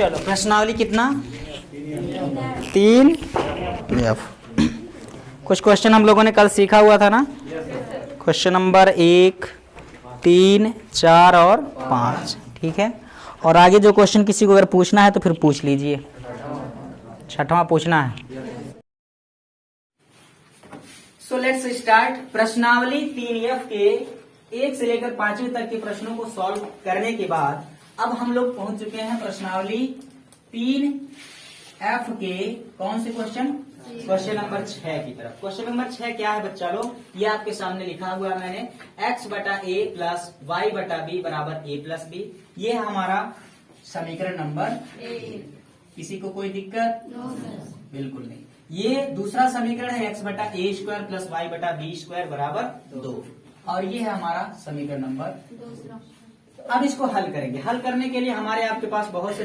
चलो प्रश्नावली कितना 3 F। कुछ क्वेश्चन हम लोगों ने कल सीखा हुआ था ना। क्वेश्चन नंबर 1, 3, 4 और 5, ठीक है। और आगे जो क्वेश्चन किसी को अगर पूछना है तो फिर पूछ लीजिए। 6वां पूछना है। So let's start. प्रश्नावली 3F के 1 से लेकर 5वीं तक के प्रश्नों को सॉल्व करने के बाद अब हम लोग पहुंच चुके हैं प्रश्नावली 3F के कौन से क्वेश्चन, क्वेश्चन नंबर 6 की तरफ। क्वेश्चन नंबर 6 क्या है बच्चा लोग, ये आपके सामने लिखा हुआ है मैंने, x/a प्लस y/b बराबर a+b। ये है हमारा समीकरण नंबर किसी को कोई दिक्कत? बिल्कुल नहीं। ये दूसरा समीकरण है x/a² प्लस y/b² बराबर 2, और ये है हमारा समीकरण नंबर। अब इसको हल करेंगे। हल करने के लिए हमारे आपके पास बहुत से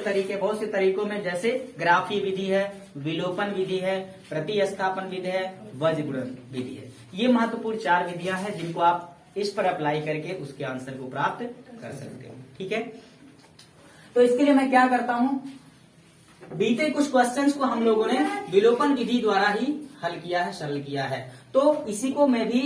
तरीकों में जैसे ग्राफी विधि है, विलोपन विधि है, प्रतिस्थापन विधि है, वज्रगुणन विधि है। ये महत्वपूर्ण 4 विधियां हैं जिनको आप इस पर अप्लाई करके उसके आंसर को प्राप्त कर सकते हो, ठीक है। तो इसके लिए मैं क्या करता हूं, बीते कुछ क्वेश्चंस को हम लोगों ने विलोपन विधि द्वारा ही हल किया है, सरल किया है। तो इसी को मैं भी,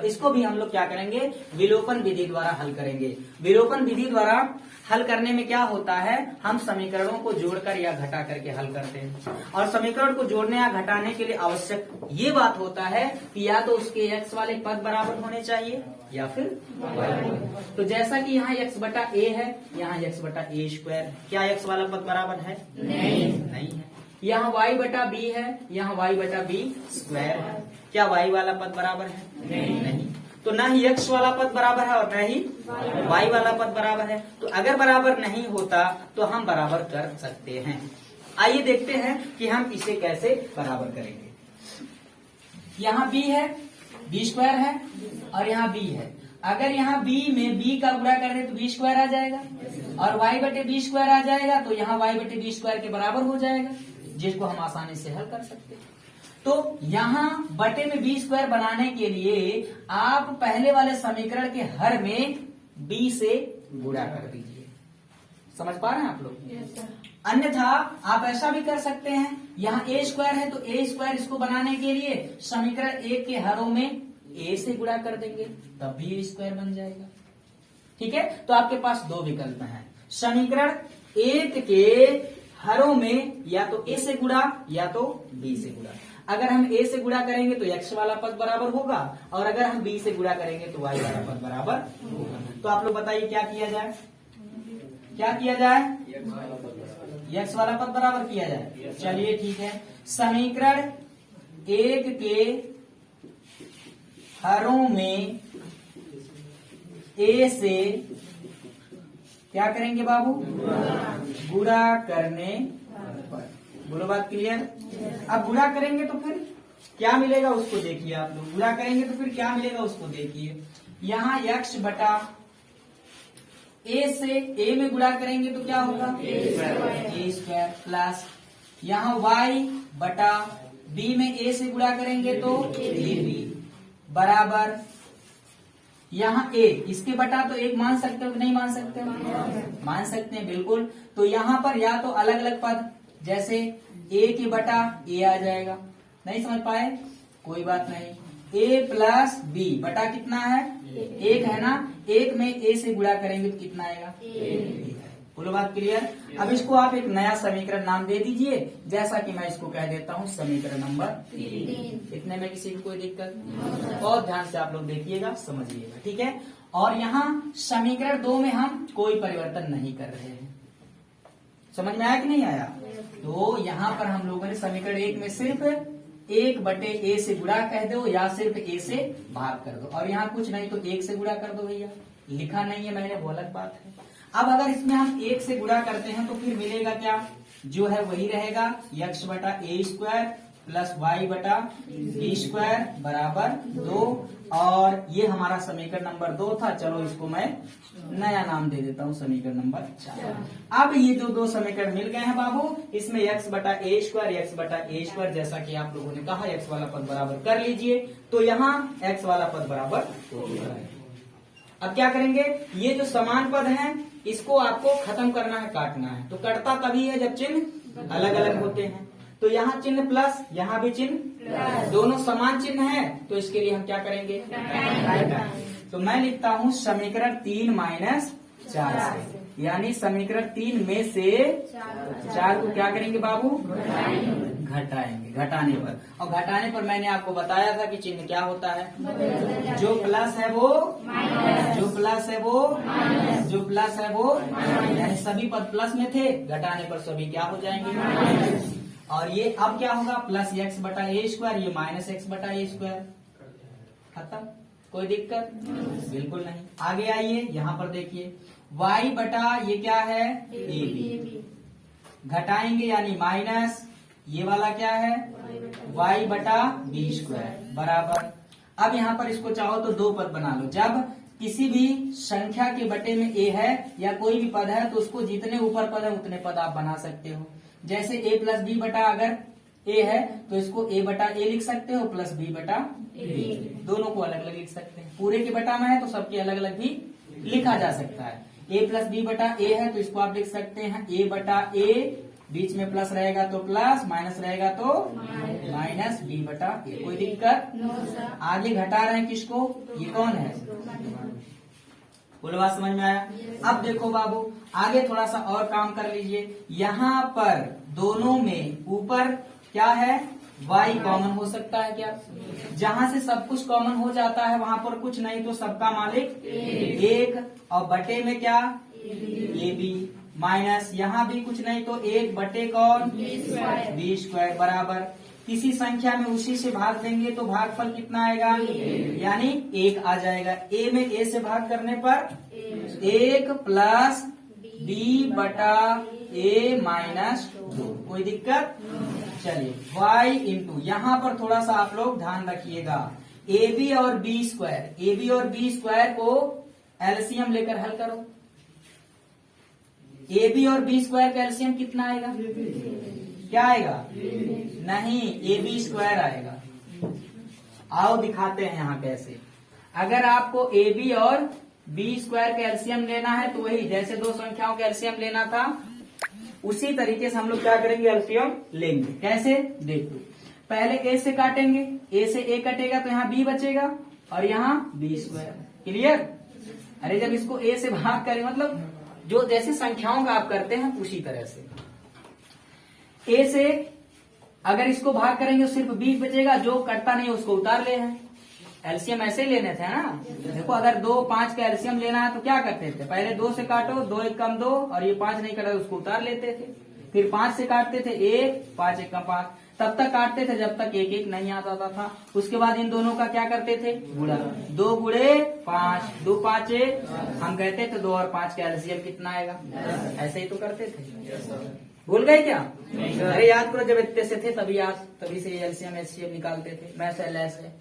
इसको भी हम लोग क्या करेंगे, विलोपन विधि द्वारा हल करेंगे। विलोपन विधि द्वारा हल करने में क्या होता है, हम समीकरणों को जोड़कर या घटा करके हल करते हैं। और समीकरण को जोड़ने या घटाने के लिए आवश्यक ये बात होता है कि या तो उसके x वाले पद बराबर होने चाहिए या फिर y। तो जैसा कि यहाँ x/a है, यहाँ x/a²। क्या x वाला पद बराबर है? नहीं है। यहाँ y/b है, यहाँ y/b² है। क्या y वाला पद बराबर है? नहीं। तो ना ही x वाला पद बराबर है और न ही y वाला पद बराबर है। तो अगर बराबर नहीं होता तो हम बराबर कर सकते हैं। आइए देखते हैं कि हम इसे कैसे बराबर करेंगे। यहाँ b है, b² है, और यहाँ b है। अगर यहाँ b में b का गुणा कर दे तो b² आ जाएगा, और y/b² आ जाएगा, तो यहाँ y/b² के बराबर हो जाएगा, जिसको हम आसानी से हल कर सकते हैं। तो यहाँ बटे में b² बनाने के लिए आप पहले वाले समीकरण के हर में b से गुणा कर दीजिए। समझ पा रहे हैं आप लोग? yes, अन्यथा आप ऐसा भी कर सकते हैं, यहाँ a² है तो a² इसको बनाने के लिए समीकरण 1 के हरों में a से गुणा कर देंगे, तब भी a² बन जाएगा, ठीक है। तो आपके पास 2 विकल्प हैं, समीकरण 1 के हरों में या तो a से गुणा या तो b से गुणा। अगर हम a से गुणा करेंगे तो x वाला पद बराबर होगा, और अगर हम b से गुणा करेंगे तो y वाला पद बराबर होगा। तो आप लोग बताइए क्या किया जाए, क्या किया जाए? x वाला पद बराबर किया जाए। चलिए ठीक है, समीकरण 1 के हरों में a से क्या करेंगे बाबू? गुणा करने पर। बोलो बात क्लियर? अब गुणा करेंगे तो फिर क्या मिलेगा उसको देखिए आप लोग। गुणा करेंगे तो फिर क्या मिलेगा उसको देखिए। यहाँ x/a से a में गुणा करेंगे तो क्या होगा? a² प्लस यहाँ y/b में a से गुणा करेंगे तो ab बराबर यहाँ a, इसके बटा तो 1 मान सकते हो कि नहीं मान सकते हो? मान सकते हैं, बिल्कुल। तो यहाँ पर या तो अलग अलग पद, जैसे a के बटा a आ जाएगा। नहीं समझ पाए? कोई बात नहीं। a प्लस b बटा कितना है? 1 है ना। 1 में a से गुणा करेंगे तो कितना आएगा? 1। बोलो बात क्लियर? अब इसको आप एक नया समीकरण नाम दे दीजिए, जैसा कि मैं इसको कह देता हूँ समीकरण नंबर 3। इतने में किसी को कोई दिक्कत? बहुत ध्यान से आप लोग देखिएगा, समझिएगा, ठीक है। और यहाँ समीकरण 2 में हम कोई परिवर्तन नहीं कर रहे हैं। समझ में आया कि नहीं आया? तो यहाँ पर हम लोगों ने समीकरण 1 में सिर्फ 1/a से गुणा कह दो या सिर्फ a से भाग कर दो, और यहाँ कुछ नहीं तो 1 से गुणा कर दो भैया। लिखा नहीं है मैंने, वो अलग बात है। अब अगर इसमें हम 1 से गुणा करते हैं तो फिर मिलेगा क्या? जो है वही रहेगा, x/a² प्लस y/b² बराबर 2। और ये हमारा समीकरण नंबर 2 था। चलो इसको मैं नया नाम दे देता हूँ, समीकरण नंबर 4। अब ये जो 2 समीकरण मिल गए हैं बाबू, इसमें x/a², जैसा कि आप लोगों ने कहा x वाला पद बराबर कर लीजिए, तो यहाँ x वाला पद बराबर हो गया है। अब क्या करेंगे, ये जो समान पद हैं इसको आपको खत्म करना है, काटना है। तो कटता तभी है जब चिन्ह अलग अलग होते हैं। तो यहाँ चिन्ह प्लस, यहाँ भी चिन्ह, दोनों समान चिन्ह है, तो इसके लिए हम क्या करेंगे, तो मैं लिखता हूँ समीकरण 3 माइनस 4 से, यानी समीकरण 3 में से 4 को क्या करेंगे बाबू, घटाएंगे। घटाने पर, और घटाने पर मैंने आपको बताया था कि चिन्ह क्या होता है, जो प्लस है वो जो प्लस है वो जो प्लस है वो, यानी सभी पद प्लस में थे, घटाने पर सभी क्या हो जाएंगे। और ये अब क्या होगा, प्लस x बटा ए स्क्वायर, ये माइनस x बटा ए स्क्वायर, खत्म। कोई दिक्कत बिल्कुल नहीं। आगे आइए, यहाँ पर देखिए y बटा ये क्या है, ए बी, घटाएंगे यानी माइनस, ये वाला क्या है, y बटा बी स्क्वायर बराबर। अब यहाँ पर इसको चाहो तो दो पद बना लो। जब किसी भी संख्या के बटे में a है या कोई भी पद है, तो उसको जितने ऊपर पद है उतने पद आप बना सकते हो। जैसे a प्लस बी बटा अगर a है तो इसको a बटा a लिख सकते हो, प्लस b बटा b, दोनों को अलग अलग लिख सकते हैं। पूरे के बटा में है तो सबके अलग अलग भी लिखा जा सकता है। a प्लस बी बटा a है तो इसको आप लिख सकते हैं a बटा a, बीच में प्लस रहेगा तो प्लस, माइनस रहेगा तो माइनस b बटा a। कोई दिक्कत? आगे घटा रहे हैं किसको, ये कौन है, बोलो बात समझ में आया। अब देखो बाबू, आगे थोड़ा सा और काम कर लीजिए। यहाँ पर दोनों में ऊपर क्या है, y कॉमन हो सकता है क्या, जहां से सब कुछ कॉमन हो जाता है वहां पर कुछ नहीं तो सबका मालिक एक, और बटे में क्या, ए बी, माइनस यहाँ भी कुछ नहीं तो एक बटे कौन, बी स्क्वायर बराबर। किसी संख्या में उसी से भाग देंगे तो भागफल कितना आएगा, यानी 1 आ जाएगा। a में a से भाग करने पर 1 प्लस बी बटा a माइनस 2। कोई दिक्कत? चलिए y इंटू, यहाँ पर थोड़ा सा आप लोग ध्यान रखिएगा, ए बी और बी स्क्वायर को एलसीएम लेकर हल करो। ए बी और बी स्क्वायर का एलसीएम कितना आएगा, क्या आएगा, नहीं ए बी स्क्वायर आएगा। आओ दिखाते हैं यहाँ कैसे। अगर आपको ए बी और बी स्क्वायर का एलसीएम लेना है तो वही जैसे दो संख्याओं का एलसीएम लेना था उसी तरीके से हम लोग क्या करेंगे, एलसीएम लेंगे। कैसे देखो, पहले ए से काटेंगे, ए से ए कटेगा तो यहाँ बी बचेगा और यहाँ बी स्क्वायर। क्लियर? अरे जब इसको ए से भाग करें, मतलब जो जैसे संख्याओं का आप करते हैं उसी तरह से ए से अगर इसको भाग करेंगे तो सिर्फ बी बचेगा, जो कटता नहीं उसको उतार ले हैं। एलसीएम ऐसे ही लेने थे ना। देखो अगर 2 5 का एलसीएम लेना है तो क्या करते थे, पहले 2 से काटो, 2 1 कम 2, और ये 5 नहीं कटा तो उसको उतार लेते थे। फिर 5 से काटते थे 1, 5 1 कम 5, तब तक काटते थे जब तक 1 1 नहीं आता था। उसके बाद इन दोनों का क्या करते थे, गुणा, 2 गुणे 5, 2 5 1, हम कहते थे 2 और 5 का एलसीएम कितना आएगा, ऐसे ही तो करते थे। भूल गए क्या? अरे याद करो, जब इतने से थे तभी से एलसीएम एचसीएम निकालते थे। मैथ एलएस है,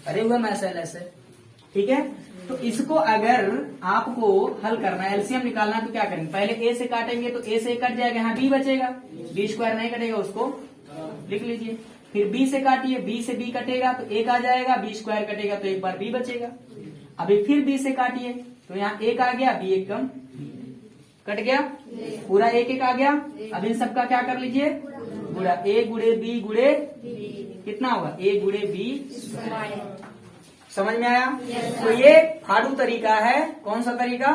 अरे हुआ मैथ एलएस है, ठीक है। तो इसको अगर आपको हल करना है, एलसीएम निकालना है तो क्या करेंगे, पहले ए से काटेंगे तो ए से कट जाएगा, यहाँ बी बचेगा, बी स्क्वायर नहीं कटेगा उसको लिख लीजिए। फिर बी से काटिए, बी से बी कटेगा तो 1 आ जाएगा, बी स्क्वायर कटेगा तो एक बार बी बचेगा। अभी फिर बी से काटिए तो यहाँ 1 आ गया, बी 1 कम कट गया, पूरा 1 1 आ गया। अब इन सबका क्या कर लीजिए, गुणा, ए गुणे बी गुणे कितना होगा, ए गुणे बी। समझ में आया? तो ये फाड़ू तरीका है। कौन सा तरीका?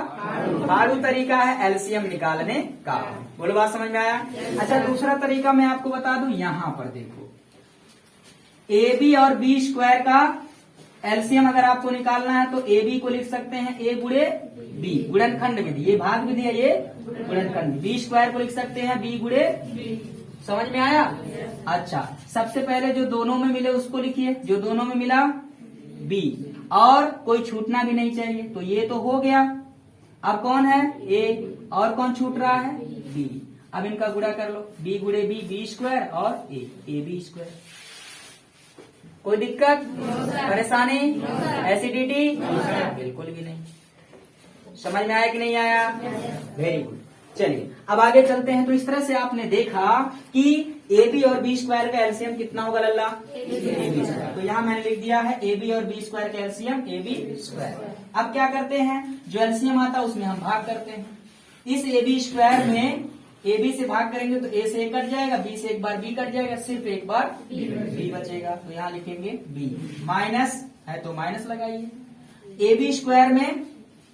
फाड़ू तरीका है एलसीएम निकालने का। बोलो बात समझ में आया? अच्छा, दूसरा तरीका मैं आपको बता दूं। यहाँ पर देखो, ए बी और बी स्क्वायर का एलसीएम अगर आपको निकालना है तो ए बी को लिख सकते हैं ए गुणे बी, गुणनखंड विधि, ये भाग विधि है, ये गुणनखंड। बी स्क्वायर को लिख सकते हैं बी गुणे। समझ में आया? अच्छा, सबसे पहले जो दोनों में मिले उसको लिखिए, जो दोनों में मिला बी, और कोई छूटना भी नहीं चाहिए। तो ये तो हो गया। अब कौन है, ए, और कौन छूट रहा है, बी। अब इनका गुणा कर लो, बी गुणे बी, बी स्क्वायर, और ए बी स्क्वायर। कोई दिक्कत, परेशानी, एसिडिटी? बिल्कुल भी नहीं। समझ में आया कि नहीं आया? Very good. चलिए अब आगे चलते हैं। तो इस तरह से आपने देखा कि ए बी और बी स्क्वायर का एलसीएम कितना होगा लल्ला, ए बी स्क्वायर। तो यहाँ मैंने लिख दिया है ए बी और बी स्क्वायर का एलसीएम ए बी स्क्वायर। अब क्या करते हैं, जो एलसीएम आता है उसमें हम भाग करते हैं। इस ए बी स्क्वायर में ए बी से भाग करेंगे तो ए से ए कट जाएगा, बी से एक बार बी कट जाएगा, सिर्फ एक बार बी बचेगा। तो यहाँ लिखेंगे बी, माइनस है तो माइनस लगाइए। ए बी स्क्वायर में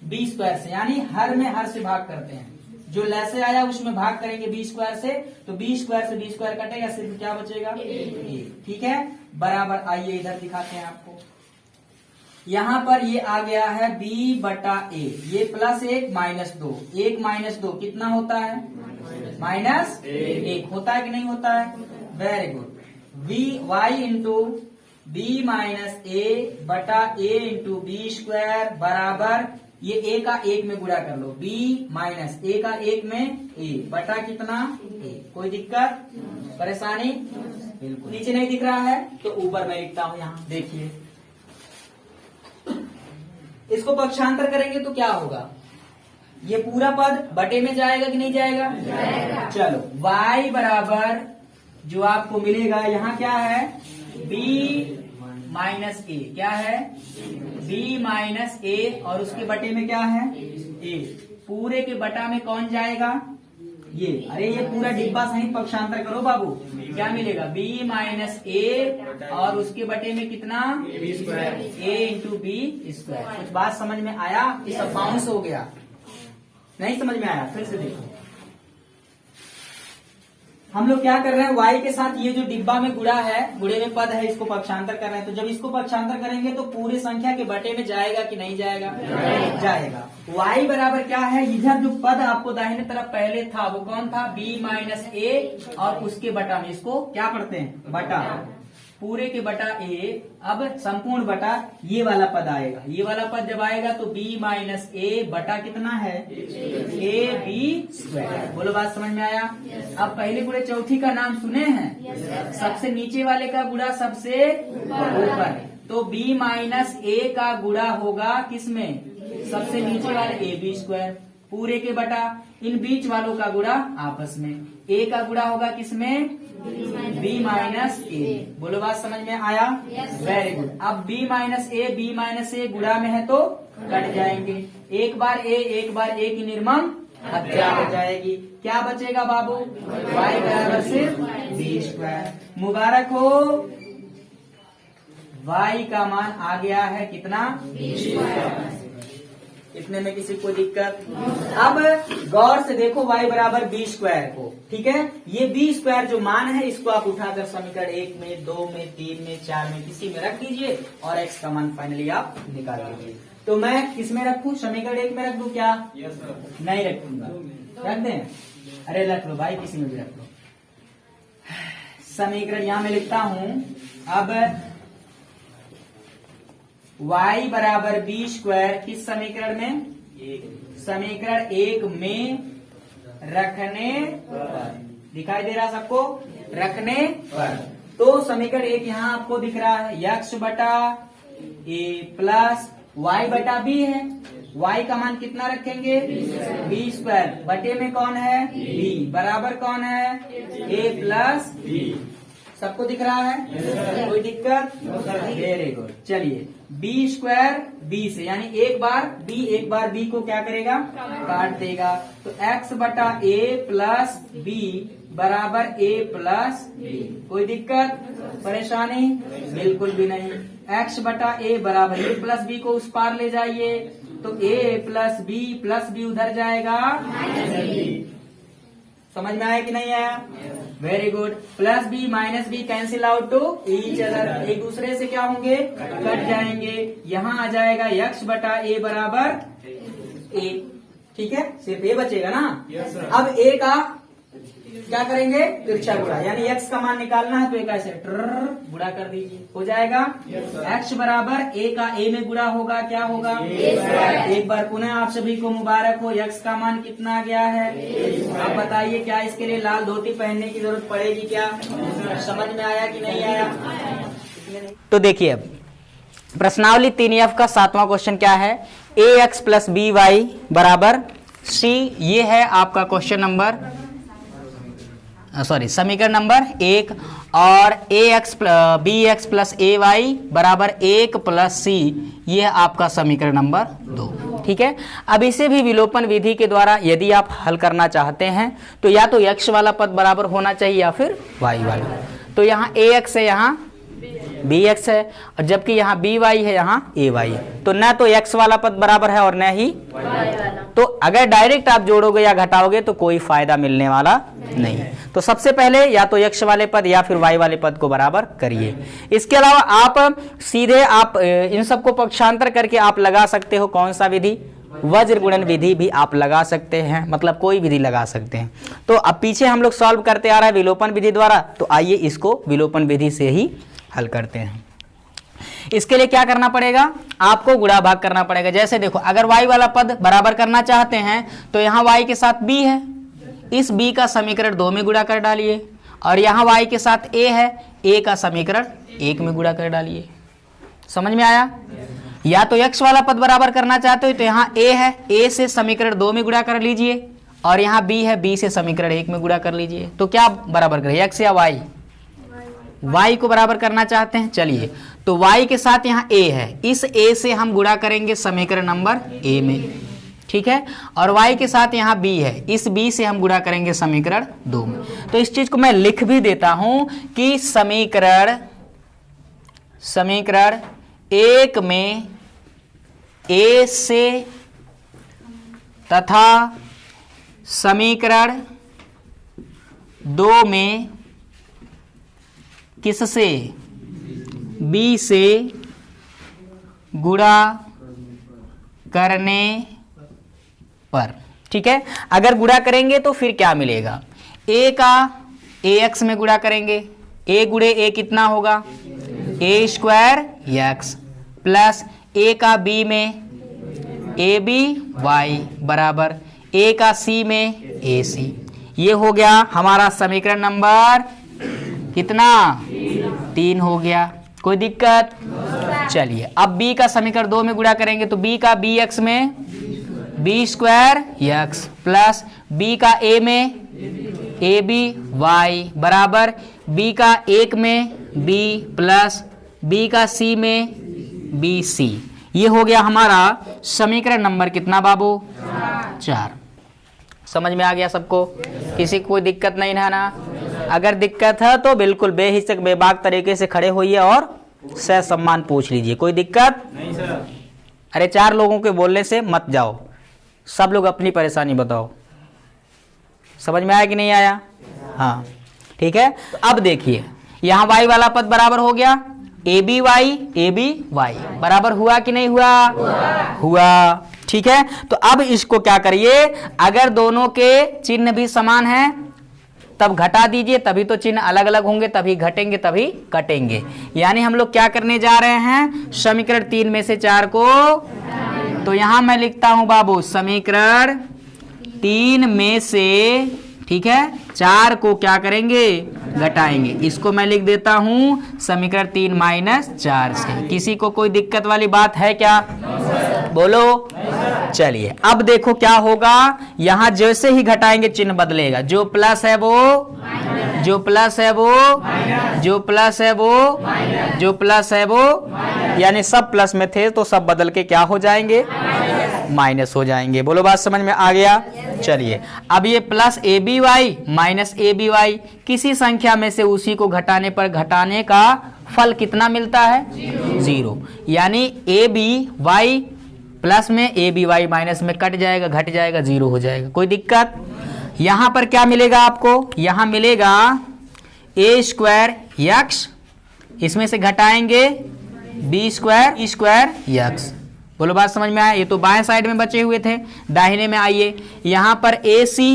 बी स्क्वायर से, यानी हर में हर से भाग करते हैं, जो लैसे आया उसमें भाग करेंगे बी स्क्वायर से, तो बी स्क्वायर से बी स्क्वायर कटेगा, सिर्फ क्या बचेगा ए। ठीक है, बराबर। आइए इधर दिखाते हैं आपको। यहां पर ये आ गया है b बटा a, ये प्लस 1 माइनस 2, 1 माइनस 2 कितना होता है, माइनस 1 होता है कि नहीं होता है। Very good. V Y into B minus A बटा ए इंटू बी स्क्वायर बराबर, ये a का 1 में गुणा कर लो, b माइनस a का 1 में a बटा कितना a। कोई दिक्कत परेशानी बिल्कुल। नीचे नहीं दिख रहा है तो ऊपर मैं लिखता हूं, यहाँ देखिए। इसको पक्षांतर करेंगे तो क्या होगा, ये पूरा पद बटे में जाएगा कि नहीं जाएगा, चलो y बराबर जो आपको मिलेगा यहाँ क्या है, b माइनस ए, क्या है b माइनस ए, और उसके बटे में क्या है a। पूरे के बटा में कौन जाएगा, ये। अरे ये पूरा डिब्बा सही पक्षांतर करो बाबू, क्या मिलेगा b माइनस ए और उसके बटे में कितना a इंटू बी स्क्वायर। कुछ बात समझ में आया, ये सब बाउंस हो गया, नहीं समझ में आया, फिर से देखो। हम लोग क्या कर रहे हैं, y के साथ ये जो डिब्बा में गुणा है, गुणे में पद है, इसको पक्षांतर कर रहे हैं। तो जब इसको पक्षांतर करेंगे तो पूरी संख्या के बटे में जाएगा कि नहीं जाएगा, जाएगा। y बराबर क्या है, इधर जो पद आपको दाहिने तरफ पहले था वो कौन था, b माइनस ए और उसके बटा में, इसको क्या पढ़ते हैं बटा, पूरे के बटा a। अब संपूर्ण बटा ये वाला पद आएगा, ये वाला पद जब आएगा तो b माइनस ए बटा कितना है a b स्क्वायर। बोलो बात समझ में आया। अब पहले गुणे चौथी का नाम सुने हैं, सबसे नीचे वाले का गुणा सबसे ऊपर, तो b माइनस ए का गुणा होगा किसमें, सबसे नीचे वाले a b स्क्वायर, पूरे के बटा इन बीच वालों का गुणा आपस में, a का गुणा होगा किसमें, b माइनस ए। बोलो बात समझ में आया, वेरी गुड। अब b माइनस ए गुणा में है तो कट जाएंगे, एक बार a की निर्मम हत्या हो जाएगी, क्या बचेगा बाबू, y बराबर सिर्फ b स्क्वायर। मुबारक हो, y का मान आ गया है कितना, b स्क्वायर। इतने में किसी को दिक्कत। अब गौर से देखो y बराबर बी स्क्वायर को, ठीक है। ये बी स्क्वायर जो मान है इसको आप उठाकर समीकरण 1 में, 2 में, 3 में, 4 में किसी में रख दीजिए और x का मान फाइनली आप निकाल लीजिए। तो मैं किस में रखूं, समीकरण 1 में रख दूं क्या, नहीं रखूंगा, रख दें, अरे रख लो भाई, किसी में भी रख लो। समीकरण यहां मैं लिखता हूं, अब y बराबर बी स्क्वायर किस समीकरण में, समीकरण 1 में रखने पर, दिखाई दे रहा सबको, रखने पर। तो समीकरण 1 यहाँ आपको दिख रहा है, x बटा a प्लस y बटा b है, y का मान कितना रखेंगे, b स्क्वायर, बटे में कौन है b, बराबर कौन है a प्लस b। सबको दिख रहा है, कोई दिक्कत, वेरी गुड। चलिए b स्क्वायर b से, यानी एक बार b को क्या करेगा, काट देगा, तो x बटा a प्लस b बराबर a प्लस b। कोई दिक्कत परेशानी बिल्कुल भी नहीं। x बटा a बराबर a प्लस b को उस पार ले जाइए, तो a प्लस b उधर जाएगा, समझ में आया कि नहीं आया, very good. Plus B minus B cancel out to each other, एक दूसरे से क्या होंगे, कट जाएंगे। यहाँ आ जाएगा x बटा a बराबर a, ठीक है, सिर्फ a बचेगा ना। अब a का क्या करेंगे, तिरछा गुणा, यानी x का मान निकालना है तो एक ऐसे गुणा कर दीजिए, हो जाएगा x बराबर a का a में गुणा होगा, क्या होगा, एक बार पुनः आप सभी को मुबारक हो, x का मान कितना आ गया है। आप बताइए क्या इसके लिए लाल धोती पहनने की जरूरत पड़ेगी क्या, समझ में आया कि नहीं आया। तो देखिए अब प्रश्नावली 3F का 7वां क्वेश्चन क्या है, ax प्लस बी वाई बराबर c, ये है आपका क्वेश्चन नंबर, सॉरी समीकरण नंबर 1, और बी एक्स प्लस ए वाई बराबर 1 प्लस सी, ये है आपका समीकरण नंबर 2। ठीक है। अब इसे भी विलोपन विधि के द्वारा यदि आप हल करना चाहते हैं तो या तो x वाला पद बराबर होना चाहिए या फिर y वाला। तो यहाँ ax है, यहाँ bx है, और जबकि यहाँ by है, यहाँ ay है। तो न तो x वाला पद बराबर है और न ही y वाला। तो अगर डायरेक्ट आप जोड़ोगे या घटाओगे तो कोई फायदा मिलने वाला नहीं। तो सबसे पहले या तो x वाले पद या फिर y वाले पद को बराबर करिए। इसके अलावा आप सीधे आप इन सबको पक्षांतर करके आप लगा सकते हो कौन सा विधि, वज्र गुणन विधि भी आप लगा सकते हैं, मतलब कोई विधि लगा सकते हैं। तो अब पीछे हम लोग सॉल्व करते आ रहे हैं विलोपन विधि द्वारा, तो आइए इसको विलोपन विधि से ही हल करते हैं। इसके लिए क्या करना पड़ेगा, आपको गुणा भाग करना पड़ेगा। जैसे देखो, अगर y वाला पद बराबर करना चाहते हैं तो यहाँ y के साथ b है, इस b का समीकरण 2 में गुणा कर डालिए, और यहाँ y के साथ a है, a का समीकरण 1 में गुणा कर डालिए। समझ में आया? या तो x वाला पद बराबर करना चाहते हो तो यहाँ a है, a से समीकरण 2 में गुणा कर लीजिए, और यहाँ b है, b से समीकरण 1 में गुणा कर लीजिए। तो क्या बराबर करें, x या y? y को बराबर करना चाहते हैं, चलिए। तो y के साथ यहाँ a है, इस a से हम गुणा करेंगे समीकरण नंबर a में, ठीक है। और y के साथ यहाँ b है, इस b से हम गुणा करेंगे समीकरण 2 में। तो इस चीज को मैं लिख भी देता हूं कि समीकरण 1 में a से तथा समीकरण 2 में किससे, b से गुणा करने पर, ठीक है। अगर गुणा करेंगे तो फिर क्या मिलेगा, a का ax में गुणा करेंगे, a गुणे a कितना होगा, a square x, plus a का b में ab y बराबर a का c में ac। ये हो गया हमारा समीकरण नंबर कितना, 3 हो गया। कोई दिक्कत? चलिए, अब b का समीकरण 2 में गुणा करेंगे तो b का bx में b square x, plus b का a में ab y बराबर b का 1 में b, प्लस b का c में bc। ये हो गया हमारा समीकरण नंबर कितना बाबू, 4। समझ में आ गया सबको? किसी को कोई दिक्कत नहीं है ना? अगर दिक्कत है तो बिल्कुल बेहिचक बेबाक तरीके से खड़े होइए और सह सम्मान पूछ लीजिए। कोई दिक्कत नहीं सर? अरे 4 लोगों के बोलने से मत जाओ, सब लोग अपनी परेशानी बताओ। समझ में आया कि नहीं आया? हाँ, ठीक है। तो अब देखिए, यहाँ y वाला पद बराबर हो गया ab y बराबर हुआ कि नहीं हुआ? हुआ, ठीक है। तो अब इसको क्या करिए, अगर दोनों के चिन्ह भी समान हैं तब घटा दीजिए, तभी तो चिन्ह अलग अलग होंगे, तभी घटेंगे तभी कटेंगे। यानी हम लोग क्या करने जा रहे हैं, समीकरण 3 में से 4 को, तो यहां मैं लिखता हूं बाबू समीकरण 3 में से, ठीक है, 4 को क्या करेंगे, घटाएंगे। इसको मैं लिख देता हूं समीकरण 3 माइनस 4 से। किसी को कोई दिक्कत वाली बात है क्या? बोलो। चलिए, अब देखो क्या होगा, यहां जैसे ही घटाएंगे चिन्ह बदलेगा, जो प्लस है वो जो प्लस है वो जो प्लस है वो जो प्लस है वो, यानी सब प्लस में थे तो सब बदल के क्या हो जाएंगे, माइनस हो जाएंगे। बोलो, बात समझ में आ गया? चलिए, अब ये plus A B Y minus A B Y, किसी संख्या में से उसी को घटाने पर घटाने का फल कितना मिलता है, 0। यानी ए बी वाई प्लस में ए बी वाई माइनस में कट जाएगा, घट जाएगा, 0 हो जाएगा। कोई दिक्कत? यहां पर क्या मिलेगा आपको, यहां मिलेगा ए स्क्वायर एक्स, इसमें से घटाएंगे बी स्क्वायर एक्स। बोलो, बात समझ में आया? ये तो बाएं साइड में बचे हुए थे, दाहिने में आइए, यहां पर ए सी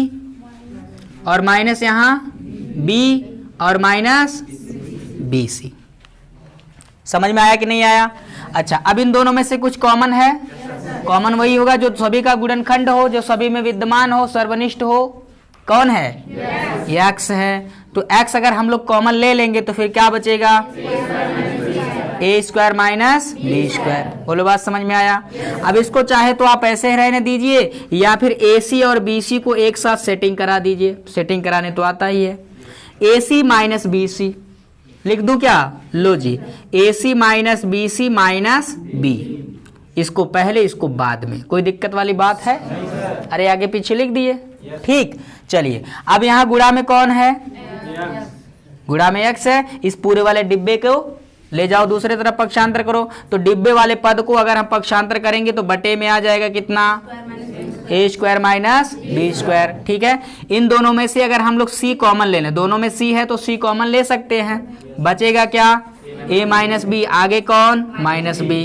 और माइनस यहां बी और माइनस बी सी। समझ में आया कि नहीं आया? अच्छा, अब इन दोनों में से कुछ कॉमन है, कॉमन वही होगा जो सभी का गुणनखंड हो, जो सभी में विद्यमान हो, सर्वनिष्ठ हो। कौन है? एक्स है। तो एक्स अगर हम लोग कॉमन ले लेंगे तो फिर क्या बचेगा, ए स्क्वायर माइनस बी स्क्वायर। बोलो, बात समझ में आया? अब इसको चाहे तो आप ऐसे रहने दीजिए या फिर ए सी और बी सी को एक साथ सेटिंग करा दीजिए, सेटिंग कराने तो आता ही है। ए सी माइनस बी सी लिख दूं क्या? लो जी, A C minus B C minus B, इसको पहले इसको बाद में, कोई दिक्कत वाली बात है? अरे आगे पीछे लिख दिए, ठीक। चलिए अब यहाँ गुणा में कौन है? गुणा में x है। इस पूरे वाले डिब्बे को ले जाओ दूसरे तरफ पक्षांतर करो, तो डिब्बे वाले पद को अगर हम पक्षांतर करेंगे तो बटे में आ जाएगा कितना? a square minus B square, ठीक है। इन दोनों में से अगर हम लोग c कॉमन ले लें, दोनों में c है तो c कॉमन ले सकते हैं, बचेगा क्या? a माइनस बी, आगे कौन? माइनस बी,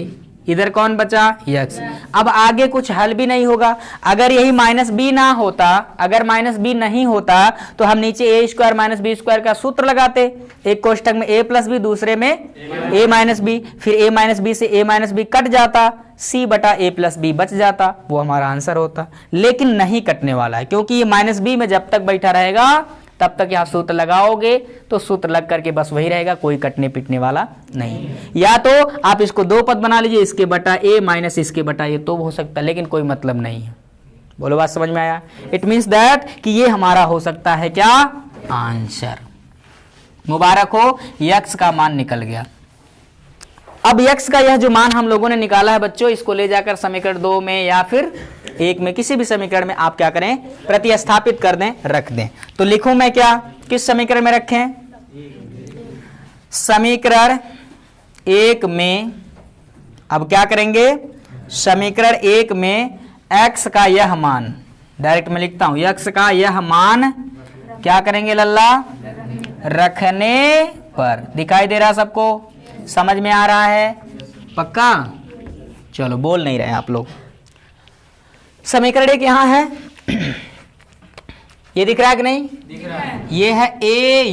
इधर कौन बचा? x। अब आगे कुछ हल भी नहीं होगा। अगर यही माइनस बी ना होता, अगर माइनस बी नहीं होता तो हम नीचे a square minus B square का सूत्र लगाते, एक कोष्टक में a प्लस बी, दूसरे में a माइनस बी, फिर a माइनस बी से a माइनस बी कट जाता, c बटा a प्लस बी बच जाता, वो हमारा आंसर होता। लेकिन नहीं कटने वाला है, क्योंकि ये माइनस बी में जब तक बैठा रहेगा तब तक यहाँ सूत्र लगाओगे तो सूत्र लग करके बस वही रहेगा, कोई कटने पिटने वाला नहीं। या तो आप इसको दो पद बना लीजिए, इसके बटा a माइनस इसके बटा a, तो हो सकता है, लेकिन कोई मतलब नहीं है। बोलो बात समझ में आया? इट मीन्स दैट कि ये हमारा हो सकता है क्या? आंसर। मुबारक हो, x का मान निकल गया। अब x का यह जो मान हम लोगों ने निकाला है बच्चों, इसको ले जाकर समीकरण 2 में या फिर 1 में, किसी भी समीकरण में आप क्या करें? प्रतिस्थापित कर दें, रख दें। तो लिखूं मैं क्या? किस समीकरण में रखें? समीकरण 1 में। अब क्या करेंगे? समीकरण 1 में x का यह मान, डायरेक्ट में लिखता हूं, x का यह मान क्या करेंगे लल्ला? रखने पर। दिखाई दे रहा सबको? समझ में आ रहा है? पक्का? चलो बोल नहीं रहे आप लोग। समीकरण 1 यहां है, ये दिख रहा है कि नहीं? दिख रहा है। ये है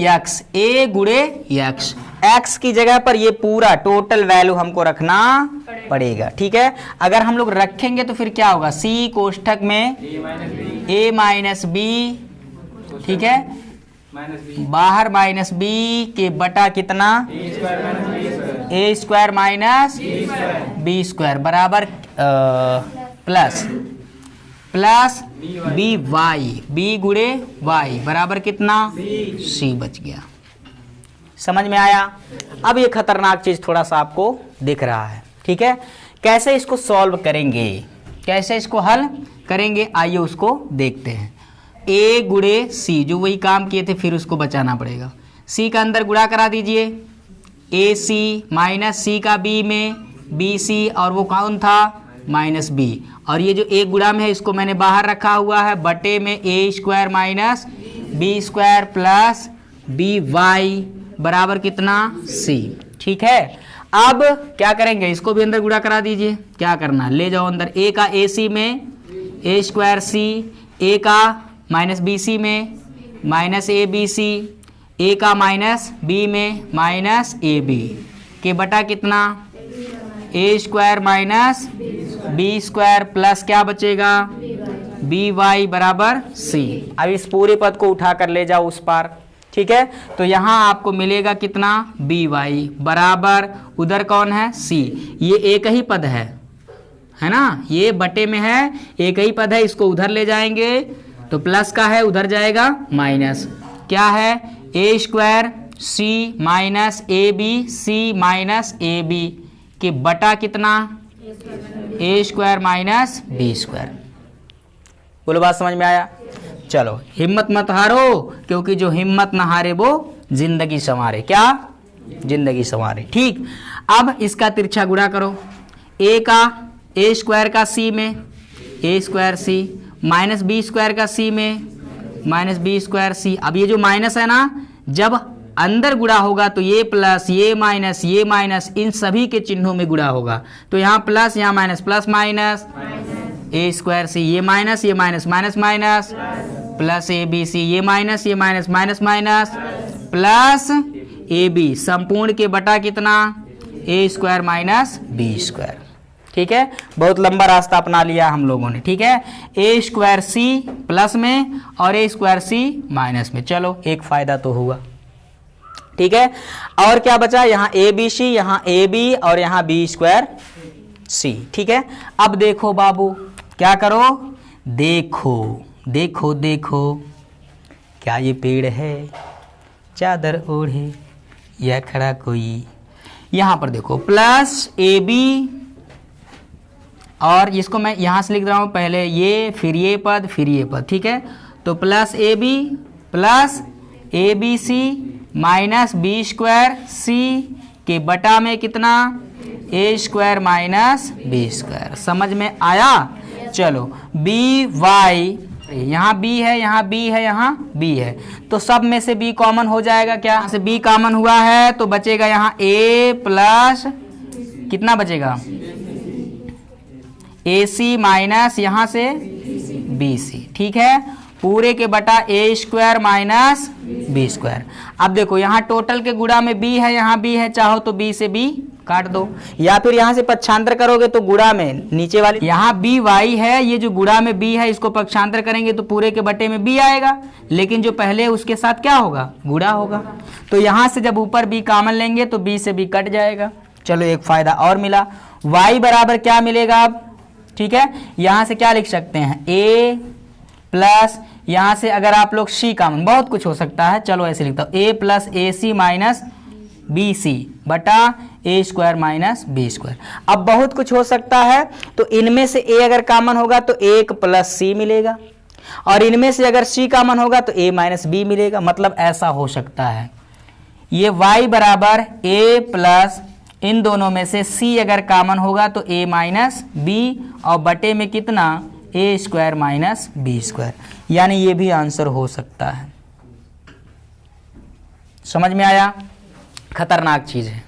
ax, a गुणे x, x की जगह पर ये पूरा टोटल वैल्यू हमको रखना पड़ेगा, ठीक है। अगर हम लोग रखेंगे तो फिर क्या होगा? c कोष्ठक में a माइनस बी, ठीक है, बाहर माइनस बी के बटा कितना? a square minus B square बराबर प्लस बी वाई, बी गुणे वाई बराबर कितना? c बच गया। समझ में आया? अब ये खतरनाक चीज थोड़ा सा आपको दिख रहा है, ठीक है। कैसे इसको सॉल्व करेंगे, कैसे इसको हल करेंगे, आइए उसको देखते हैं। a गुणे c, जो वही काम किए थे फिर उसको बचाना पड़ेगा। c का अंदर गुणा करा दीजिए, ac माइनस c का b में bc, और वो कौन था? Minus b। और ये जो एक गुणा में है इसको मैंने बाहर रखा हुआ है, बटे में a square minus B square plus B Y बराबर कितना? c, ठीक है। अब क्या करेंगे? इसको भी अंदर गुणा करा दीजिए। क्या करना? ले जाओ अंदर, a का ac में a स्क्वायर c, a का माइनस बी सी में minus A B C, a का माइनस b में माइनस ए बी के बटा कितना? a square minus B square plus क्या बचेगा? बी वाई बराबर c। अब इस पूरे पद को उठा कर ले जाओ उस पार, ठीक है। तो यहाँ आपको मिलेगा कितना? बी वाई बराबर, उधर कौन है? c। ये एक ही पद है ना, ये बटे में है, एक ही पद है, इसको उधर ले जाएंगे तो प्लस का है, उधर जाएगा माइनस। क्या है? a square c minus A B, C minus A B के बटा कितना? a square minus B square. बोलो बात समझ में आया? चलो हिम्मत मत हारो, क्योंकि जो हिम्मत न हारे वो जिंदगी संवारे। क्या? जिंदगी संवारे, ठीक। अब इसका तिरछा गुणा करो, a स्क्वायर का c में a square c, minus B square का c में माइनस बी स्क्वायर c। अब ये जो माइनस है ना, जब अंदर गुणा होगा तो ये प्लस, ये माइनस इन सभी के चिन्हों में गुणा होगा, तो यहाँ प्लस, यहाँ minus, plus minus a square c, ये minus minus minus plus A B C, ये minus minus plus A B, संपूर्ण के बटा कितना? a square minus B square, ठीक है। बहुत लंबा रास्ता अपना लिया हम लोगों ने, ठीक है। a स्क्वायर c प्लस में और a स्क्वायर c माइनस में, चलो एक फायदा तो हुआ, ठीक है। और क्या बचा? यहाँ ए बी सी, यहाँ ए बी और यहाँ बी स्क्वायर सी, ठीक है। अब देखो बाबू, क्या करो? देखो देखो देखो, क्या ये पेड़ है चादर ओढ़े या खड़ा कोई? यहाँ पर देखो, प्लस ए बी और इसको मैं यहाँ से लिख रहा हूँ, पहले ये फिर ये पद फिर ये पद, ठीक है। तो plus A B C minus B square C के बटा में कितना, A square minus B square. समझ में आया? चलो बी वाई, यहाँ बी है, यहाँ बी है, यहाँ बी है, तो सब में से बी कॉमन हो जाएगा। क्या यहाँ से बी कॉमन हुआ है तो बचेगा यहाँ ए प्लस कितना बचेगा, ए सी माइनस यहाँ से बी सी, ठीक है, पूरे के बटा ए स्क्वायर माइनस बी स्क्वायर। अब देखो यहाँ टोटल के गुणा में बी है, यहाँ बी है, चाहो तो बी से बी काट दो, या फिर यहाँ से पक्षांतर करोगे तो गुणा में नीचे वाले, यहाँ बी वाई है, ये जो गुणा में बी है इसको पक्षांतर करेंगे तो पूरे के बटे में बी आएगा, लेकिन जो पहले उसके साथ क्या होगा, गुणा होगा। तो यहाँ से जब ऊपर बी कॉमन लेंगे तो बी से बी कट जाएगा। चलो एक फायदा और मिला, वाई बराबर क्या मिलेगा अब, ठीक है, यहाँ से क्या लिख सकते हैं, ए प्लस, यहाँ से अगर आप लोग सी कॉमन, बहुत कुछ हो सकता है, चलो ऐसे लिखता हूँ, ए प्लस ए सी माइनस बी सी बटा ए स्क्वायर माइनस बी स्क्वायर। अब बहुत कुछ हो सकता है, तो इनमें से ए अगर कॉमन होगा तो एक प्लस सी मिलेगा, और इनमें से अगर सी कॉमन होगा तो ए माइनस बी मिलेगा। मतलब ऐसा हो सकता है, ये y बराबर ए प्लस इन दोनों में से c अगर कॉमन होगा तो a माइनस बी, और बटे में कितना, A square minus B square, यानी ये भी आंसर हो सकता है। समझ में आया? खतरनाक चीज है।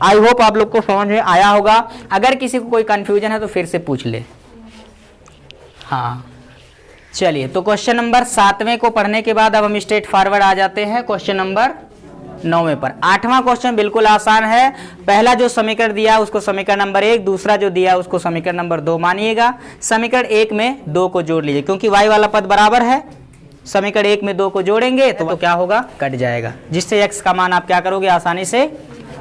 आई होप आप लोग को समझ में आया होगा। अगर किसी को कोई कंफ्यूजन है तो फिर से पूछ ले। हाँ चलिए, तो क्वेश्चन नंबर 7वें को पढ़ने के बाद अब हम स्ट्रेट फॉरवर्ड आ जाते हैं क्वेश्चन नंबर 9वें पर। 8वां क्वेश्चन बिल्कुल आसान है। पहला जो समीकरण दिया उसको समीकरण नंबर 1, दूसरा जो दिया उसको समीकरण नंबर 2 मानिएगा। समीकरण 1 में 2 को जोड़ लीजिए, क्योंकि y वाला पद बराबर है, समीकरण 1 में 2 को जोड़ेंगे तो क्या होगा, कट जाएगा, जिससे x का मान आप क्या करोगे, आसानी से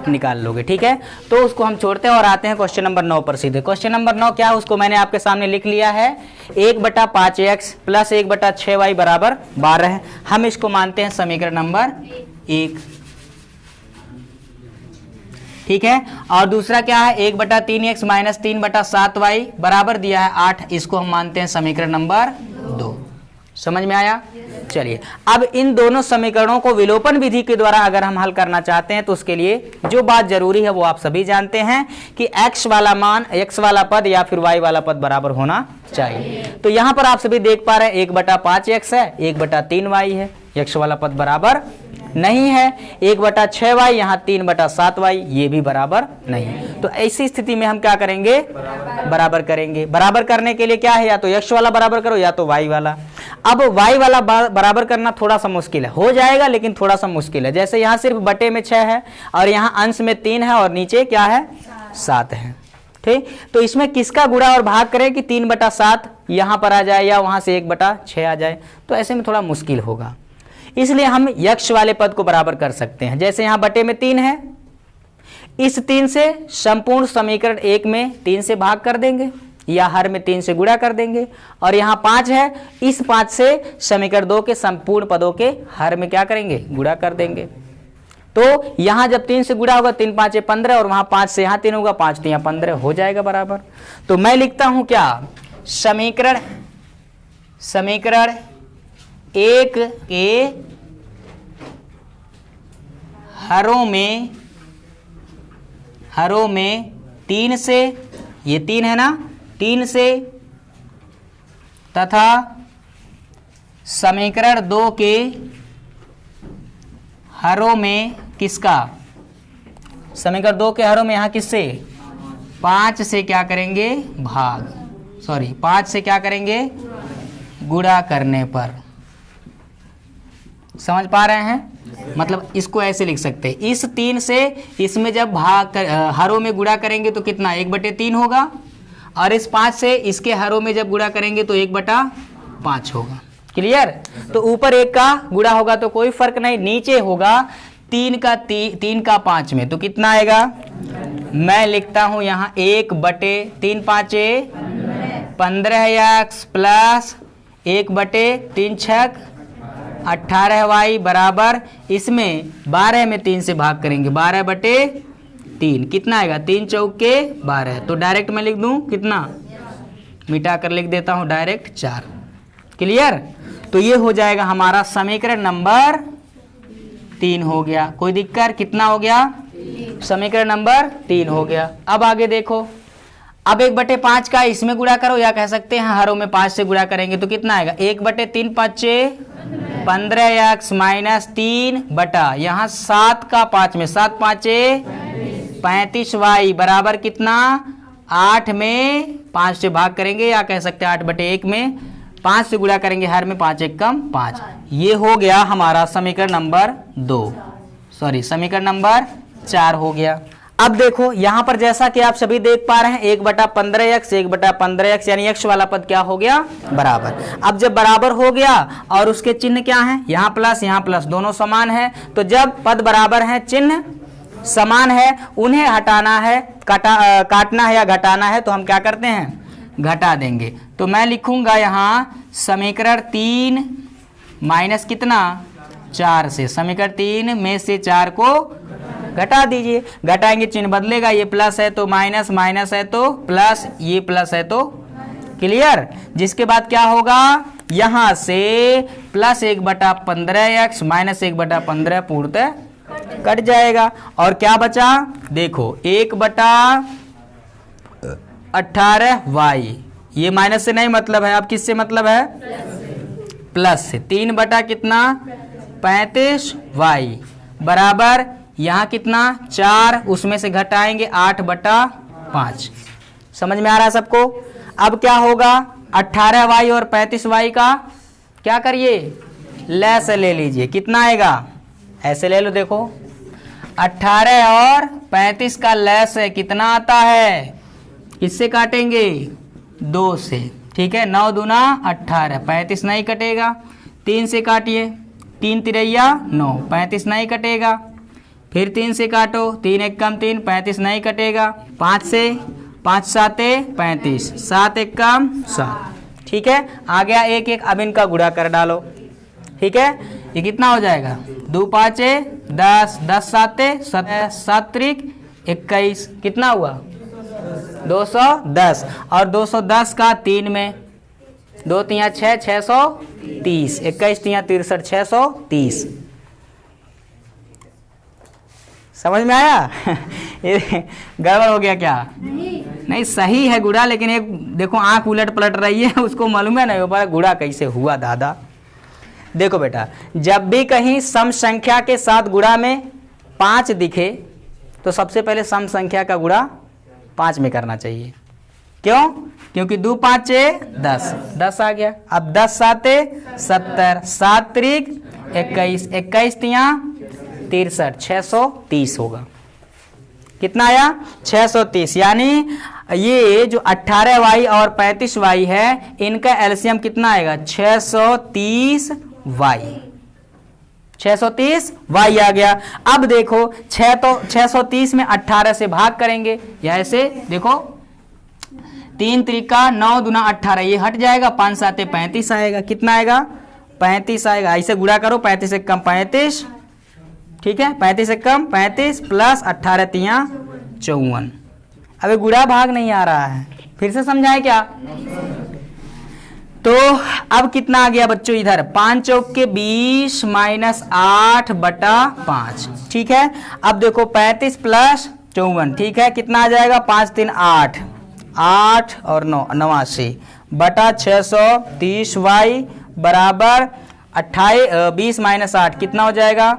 निकाल लोगे। ठीक है, तो उसको हम छोड़ते हैं और आते हैं क्वेश्चन नंबर 9 पर सीधे। क्वेश्चन नंबर 9 क्या है उसको मैंने आपके सामने लिख लिया है, 1/5x प्लस 1/6y बराबर 12 है। हम इसको मानते हैं समीकरण नंबर 1। ठीक है, और दूसरा क्या है, 1/3x माइनस 3/7y बराबर दिया है 8, इसको हम मानते हैं समीकरण नंबर 2। समझ में आया? चलिए, अब इन दोनों समीकरणों को विलोपन विधि के द्वारा अगर हम हल करना चाहते हैं तो उसके लिए जो बात जरूरी है वो आप सभी जानते हैं कि x वाला मान, x वाला पद या फिर y वाला पद बराबर होना चाहिए। तो यहां पर आप सभी देख पा रहे हैं 1/5x है, 1/3y है, x वाला पद बराबर नहीं है। 1/6y, यहाँ 3/7y, ये भी बराबर नहीं। तो ऐसी स्थिति में हम क्या करेंगे, बराबर करेंगे। बराबर करने के लिए क्या है, या तो x वाला बराबर करो या तो y वाला। अब y वाला बराबर करना थोड़ा सा मुश्किल है, हो जाएगा लेकिन थोड़ा सा मुश्किल है। जैसे यहाँ सिर्फ बटे में 6 है और यहाँ अंश में 3 है और नीचे क्या है, 7 है। ठीक, तो इसमें किसका गुणा और भाग करें कि 3/7 यहाँ पर आ जाए या वहाँ से 1/6 आ जाए, तो ऐसे में थोड़ा मुश्किल होगा। इसलिए हम यक्ष वाले पद को बराबर कर सकते हैं। जैसे यहाँ बटे में 3 है, इस 3 से संपूर्ण समीकरण 1 में 3 से भाग कर देंगे या हर में 3 से गुणा कर देंगे, और यहाँ 5 है, इस 5 से समीकरण 2 के संपूर्ण पदों के हर में क्या करेंगे, गुणा कर देंगे। तो यहाँ जब 3 से गुणा होगा 3 5 15, और वहाँ 5 से यहाँ 3 होगा, 5 3 15 हो जाएगा बराबर। तो मैं लिखता हूँ क्या, समीकरण 1 के हरों में 3 से, ये 3 है ना, 3 से, तथा समीकरण 2 के हरों में किसका, समीकरण 2 के हरों में यहाँ किससे, 5 से क्या करेंगे, 5 से क्या करेंगे, गुणा करने पर। समझ पा रहे हैं? मतलब इसको ऐसे लिख सकते हैं, इस 3 से इसमें जब हरों में गुणा करेंगे तो कितना, 1/3 होगा, और इस 5 से इसके हरों में जब गुणा करेंगे तो 1/5 होगा। क्लियर? तो ऊपर 1 का गुणा होगा तो कोई फर्क नहीं, नीचे होगा 3 का 5 में, तो कितना आएगा, मैं लिखता हूं यहाँ 1/3 5 15x प्लस 1/3 6 18y बराबर, इसमें 12 में 3 से भाग करेंगे, 12/3 3 कितना आएगा 3 चौके 12, तो डायरेक्ट मैं लिख दूं कितना, मिटा कर लिख देता हूं डायरेक्ट 4। क्लियर? तो ये हो जाएगा हमारा समीकरण नंबर 3 हो गया। कोई दिक्कत? कितना हो गया? समीकरण नंबर 3 हो गया। अब आगे देखो, अब 1/5 का इसमें गुणा करो, या कह सकते हैं हरों में 5 से गुणा करेंगे तो कितना आएगा 1/3 5 15x माइनस 3 बटा यहाँ 7 का 5 में 7 5 35y बराबर कितना 8 में 5 से भाग करेंगे, या कह सकते हैं 8/1 में 5 से गुणा करेंगे, हर में 5 1 कम 5। ये हो गया हमारा समीकरण नंबर 2, सॉरी समीकरण नंबर 4 हो गया। अब देखो यहाँ पर जैसा कि आप सभी देख पा रहे हैं 1/15x 1/15x यानी x वाला पद क्या हो गया बराबर। अब जब बराबर हो गया और उसके चिन्ह क्या है, यहाँ प्लस दोनों समान है, तो जब पद बराबर है चिन्ह समान है उन्हें हटाना है, काटना है या घटाना है, तो हम क्या करते हैं घटा देंगे। तो मैं लिखूंगा यहाँ समीकरण 3 माइनस कितना 4 से, समीकरण 3 में से 4 को घटा दीजिए, घटाएंगे चिन्ह बदलेगा, ये प्लस है तो माइनस, माइनस है तो प्लस, ये प्लस है तो क्लियर। जिसके बाद क्या होगा यहां से प्लस 1/15x माइनस 1/15 पूर्णतः कट जाएगा, और क्या बचा देखो 1/18y, ये माइनस से नहीं मतलब है, अब किससे मतलब है प्लस से, 3 बटा कितना 35y बराबर यहाँ कितना 4, उसमें से घटाएंगे 8/5। समझ में आ रहा है सबको? अब क्या होगा 18y और 35y का क्या करिए लैस ले लीजिए, कितना आएगा ऐसे ले लो, देखो 18 और 35 का लैस है कितना आता है, किससे काटेंगे 2 से, ठीक है 9 दूना 18, 35 नहीं कटेगा, 3 से काटिए, 3 तिरैया 9, 35 नहीं कटेगा, फिर 3 से काटो, 3 1 कम 3, 35 नहीं कटेगा, 5 से 5 7 35, 7 1 कम 7, ठीक है आ गया 1 1। अब इनका गुणा कर डालो, ठीक है ये कितना हो जाएगा 2 5 10, 10 7 7 त्रिक 21, कितना हुआ 210, और 210 का 3 में 2 3 6 630, 21 3 63 630। समझ में आया? ये गड़बड़ हो गया क्या? नहीं सही है गुड़ा, लेकिन एक देखो आंख उलट पलट रही है, उसको मालूम है नहीं हो पा गुड़ा कैसे हुआ दादा। देखो बेटा जब भी कहीं सम संख्या के साथ गुणा में 5 दिखे तो सबसे पहले सम संख्या का गुणा 5 में करना चाहिए। क्यों? क्योंकि 2 5 10, 10 आ गया। अब 10 7 70, 7 त्रिक 21, 21 तिया 63, 630 होगा। कितना आया 630। यानी ये जो 18y और 35y है इनका एलसीएम कितना आएगा 630y। 630y आ गया। अब देखो 630 में 18 से भाग करेंगे, या ऐसे देखो 3 त्रिका 9 दूना 18, ये हट जाएगा, 5 7 35 आएगा। कितना आएगा 35 आएगा। ऐसे गुणा करो 35 से कम 35, ठीक है 35 से कम 35 प्लस 18 तिया 54। अबे गुणा भाग नहीं आ रहा है, फिर से समझाए क्या? तो अब कितना आ गया बच्चों इधर 5 चौक के 20 माइनस 8 बटा 5, ठीक है। अब देखो 35 प्लस 54, ठीक है कितना आ जाएगा 5 3 8, 8 और 9 89 बटा 630y बराबर 20 माइनस 8 कितना हो जाएगा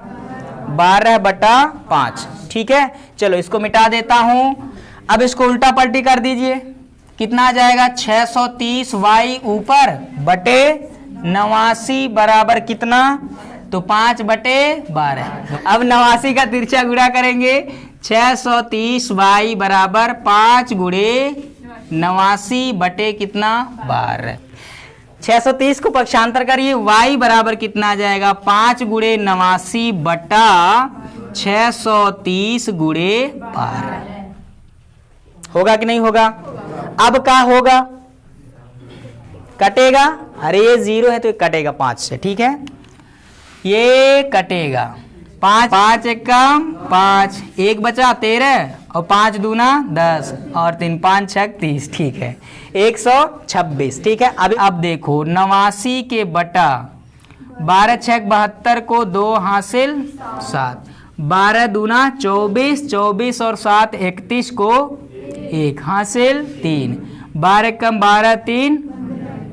12 बटा 5, ठीक है। चलो इसको मिटा देता हूं। अब इसको उल्टा पलटी कर दीजिए, कितना आ जाएगा 630y ऊपर बटे 89 बराबर कितना, तो 5 बटे 12। अब 89 का तिरछा गुणा करेंगे, 630y बराबर 5 गुणे 89 बटे कितना 12। 630 को पक्षांतर करिए, y बराबर कितना आ जाएगा 5 गुणे 89 बटा 630 गुणे 12। होगा कि नहीं होगा? अब क्या होगा, कटेगा, अरे ये 0 है तो ये कटेगा 5 से, ठीक है ये कटेगा 5 5 1 कम 5, 1 बचा 13 और 5 दूना 10 और 3 5 6 30, ठीक है 126, ठीक है। अब देखो 89 के बटा 12 6 72 को 2 हासिल 7, 12 दूना 24, 24 और 7 31 को 1 हासिल 3, 12 कम 12 3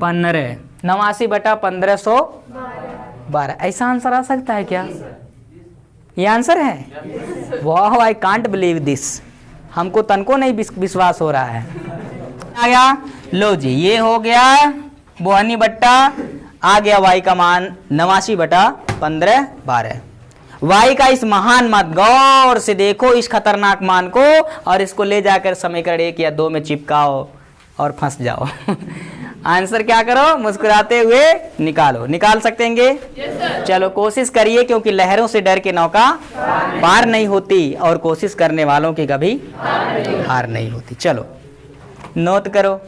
15, 89 बटा 1512। ऐसा आंसर आ सकता है क्या? ये आंसर है? वाह, आई कांट बिलीव दिस। हमको तनको नहीं विश्वास हो रहा है। आ गया, लो जी ये हो गया 52 बट्टा, आ गया y का मान 89 बटा 1512। y का इस महान मान, गौर से देखो इस खतरनाक मान को, और इसको ले जाकर समीकरण 1 या 2 में चिपकाओ और फंस जाओ। आंसर क्या करो, मुस्कुराते हुए निकालो। निकाल सकेंगे? चलो कोशिश करिए, क्योंकि लहरों से डर के नौका पार नहीं होती, और कोशिश करने वालों की कभी हार नहीं होती। चलो नोट करो।